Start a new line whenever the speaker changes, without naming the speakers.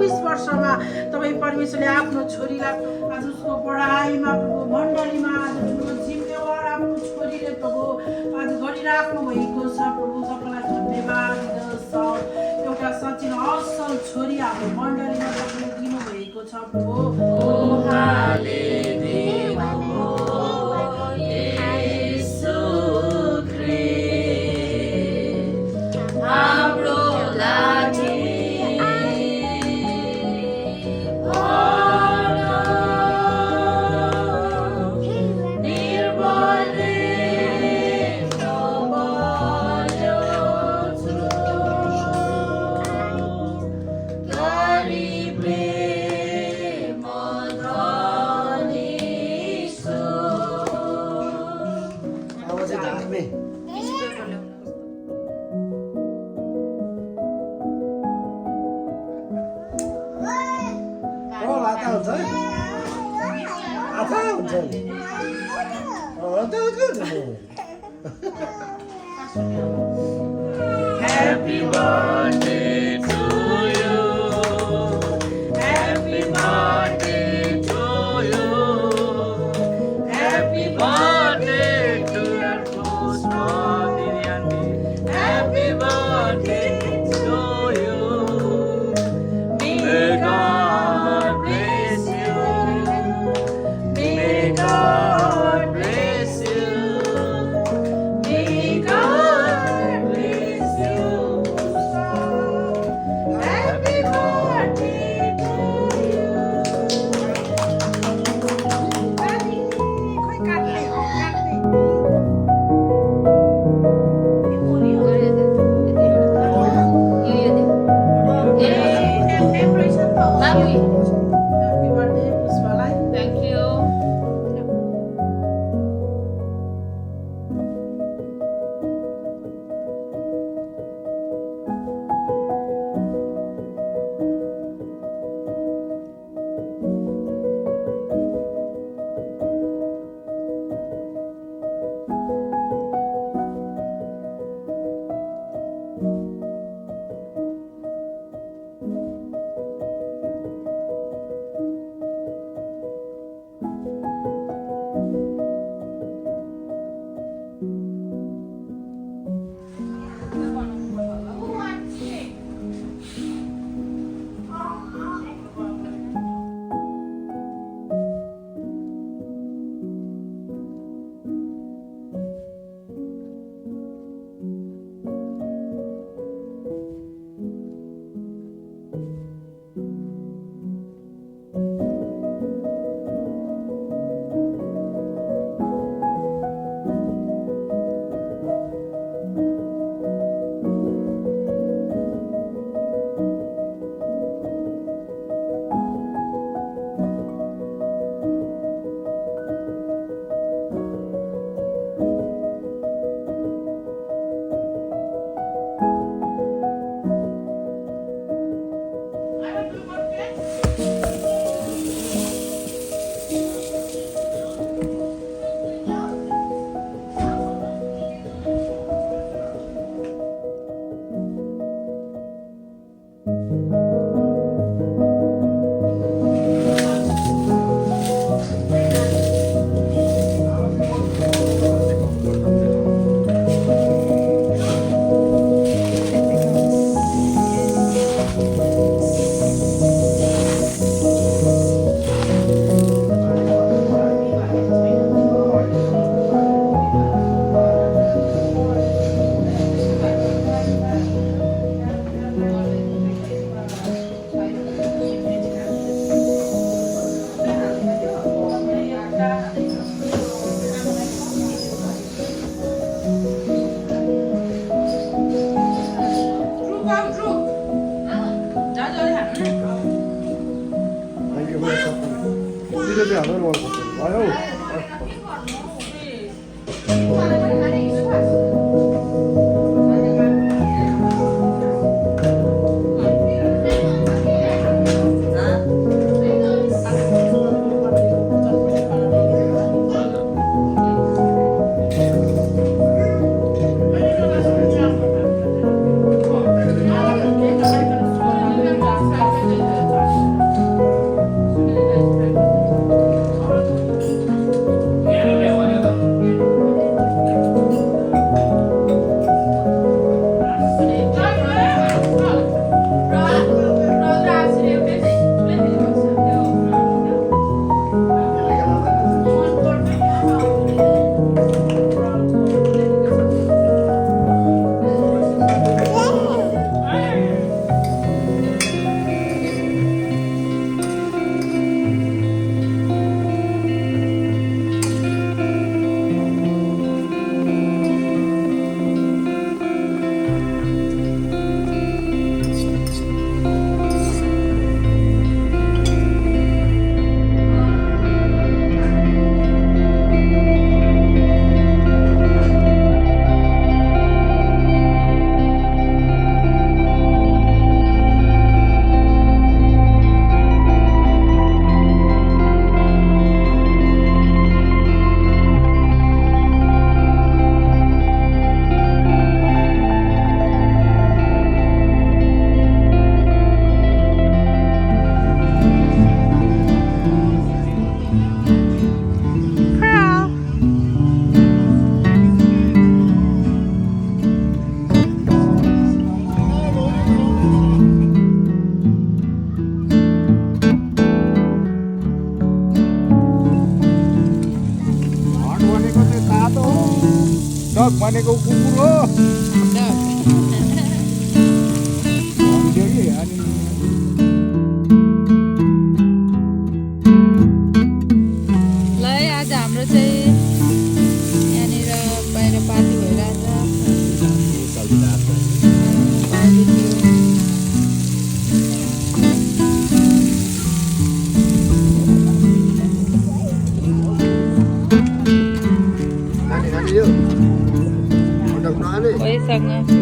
24 वर्षमा तपाईँ परमेश्वरले आफ्नो छोरीलाई आज उसको पढाइमा प्रभु मण्डलीमा आज ठुलो जिम्मेवार आफ्नो छोरीले प्रभु आज गरिराख्नु भएको छ प्रभु तपाईँलाई धन्यवाद दिनुहोस् एउटा सचिन असल छोरी हाम्रो मण्डलीमा तपाईँले दिनुभएको छ प्रभु
Happy birthday to you. Happy birthday to you. Happy birthday to your close body. Happy birthday to you. May God bless you. May God bless you. May God bless you. Happy birthday to you.
Happy birthday पुष्पालाई
Thank you.
이래도 안 하는 거 같아. 와요. डग भनेको कुकुर हो भन्थ्यो कि अनि
ल है आज हाम्रो चाहिँ यहाँनिर बाहिर पार्टी भइरहेछ
खाने यो डग नआने
कोहीसँग